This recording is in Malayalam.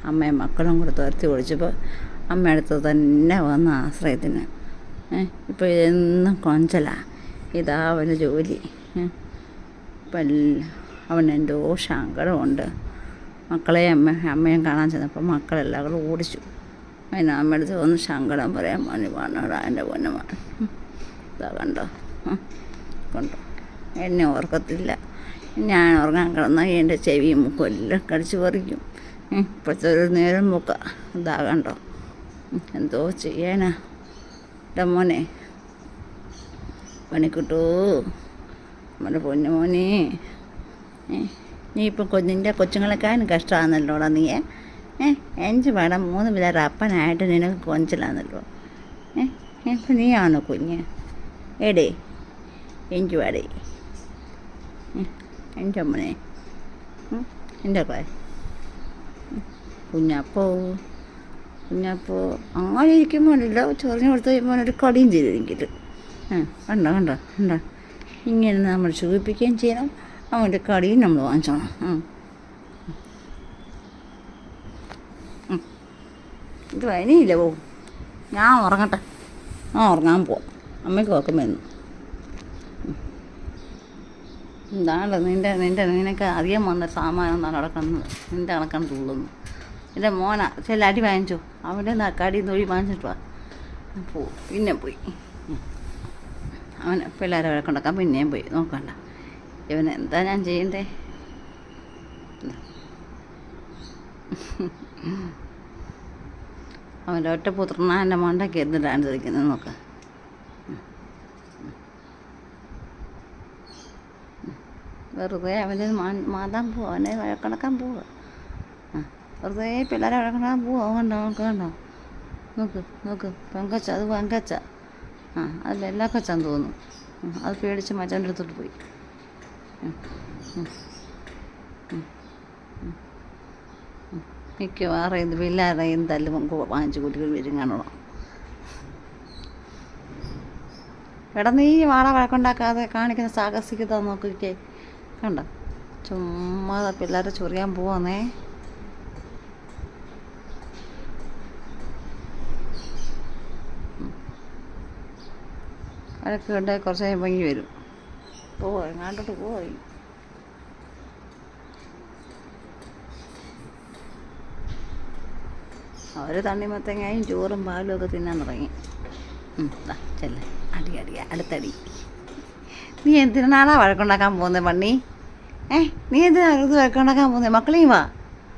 അമ്മയും മക്കളും കൂടെ തുരത്തി ഓടിച്ചപ്പോൾ അമ്മ അടുത്ത് തന്നെ വന്ന ആശ്രയത്തിന്. ഇപ്പോൾ എന്നും കൊഞ്ചലാണ്, ഇതാ അവന് ജോലി. ഇപ്പം അവന് എന്തോ സങ്കടമുണ്ട്. മക്കളെ അമ്മയും കാണാൻ ചെന്നപ്പോൾ മക്കളെല്ലാം കൂടെ ഓടിച്ചു. അതിന് അമ്മയടുത്ത് ഒന്ന് സങ്കടം പറയാൻ പറഞ്ഞോടാ എൻ്റെ പൊന്നമ്മ. ഇതാ കണ്ടോ എന്നെ ഓർക്കത്തില്ല. ഞാൻ ഉറങ്ങാൻ കിടന്നാൽ എൻ്റെ ചെവിയും മുക്കും എല്ലാം കടിച്ചു പറിക്കും. ഇപ്പോഴത്തെ ഒരു നേരം മുക്ക ഇതാ കണ്ടോ. എന്തോ ചെയ്യാനാ എൻ്റെ മോനെ. പണിക്കിട്ടു നമ്മുടെ പൊന്നുമോനെ. നീ ഇപ്പം നിൻ്റെ കൊച്ചുങ്ങളെക്കാളും കഷ്ടമാണെന്നല്ലോടാ നീ. 5 പടം 3 പിള്ളേർ അപ്പനായിട്ട് നിനക്ക് കൊഞ്ചലാന്നല്ലോ. ഇപ്പം നീയാണോ കുഞ്ഞ്? എടേ എനിക്ക് പാടേ എൻ്റെ അമ്മനെ എൻ്റെ ക്ലാ കുഞ്ഞപ്പോ അങ്ങനെ ഇരിക്കുമ്പോഴല്ലോ ചൊറിഞ്ഞു കൊടുത്ത് കഴിയുമ്പോൾ ഒരു കടിയും ചെയ്തെങ്കിൽ കണ്ടോ ഇങ്ങനെ നമ്മൾ സൂചിപ്പിക്കുകയും ചെയ്യണം, അവൻ്റെ കടിയും നമ്മൾ വാങ്ങിച്ചോണം. ഇത് വനിയില്ല ഞാൻ ഉറങ്ങട്ടെ. ഉറങ്ങാൻ പോവാം. അമ്മയ്ക്ക് നോക്കുമെന്ന് എന്താണ് നിനക്ക് അറിയാൻ വന്ന സാമാനം എന്നാണ് കിടക്കുന്നത്. നിൻ്റെ കണക്കാണ് തുള്ളുന്നു. എൻ്റെ മോനാ ചില അടി വാങ്ങിച്ചോ, അവൻ്റെ കടി തൊഴി വാങ്ങിച്ചിട്ട് വാ. പിന്നെ പോയി അവനെ പിള്ളേരെ വഴക്കുണ്ടാക്കാൻ പിന്നെയും പോയി. നോക്കണ്ട ഇവന് എന്താ ഞാൻ ചെയ്യണ്ടേ. അവൻ്റെ ഒറ്റപുത്രനാ എൻ്റെ മണ്ടയ്ക്ക് എന്ത് ഡാൻസ് കളിക്കുന്നത് നോക്ക്. വെറുതെ അവൻ്റെ മാതാൻ പോവുക, അവനെ വഴക്കണക്കാൻ പോവുക. വെറുതെ പിള്ളേരെ വഴക്കണക്കാൻ പോവുക. കണ്ടോ നോക്ക് പെങ്കച്ച, അത് പെങ്കച്ച. അതിൽ എല്ലാ കച്ചാന്ന് തോന്നുന്നു. അത് പേടിച്ച് മച്ചാൻ്റെ അടുത്തോട്ട് പോയി. മിക്കവാറും ഇത് പിള്ളേരെയും തല്ലും വാങ്ങിച്ച് കുട്ടികൾ വരും കാണണം. എടാ നീ വഴക്കുണ്ടാക്കാതെ കാണിക്കുന്ന സാഹസികത നോക്കിക്കേ. കണ്ടോ ചുമ്മാ പിള്ളേരെ ചൊറിയാൻ പോവാന്നേ. അതൊക്കെ കണ്ട് കുറച്ച് കഴിയുമ്പോൾ ഇങ്ങി വരും. എങ്ങാണ്ടോട്ട് പോയി. അവർ തണ്ണിമത്തങ്ങയും ചോറും പാലും ഒക്കെ തിന്നാൻ തുടങ്ങി. ചെല്ല അടി അടുത്തടി. നീ എന്തിനാണാ വഴക്കുണ്ടാക്കാൻ പോകുന്നത് പണ്ണി? നീ എന്തിനാ വഴക്കുണ്ടാക്കാൻ പോകുന്നത്? മക്കളെയും വാ.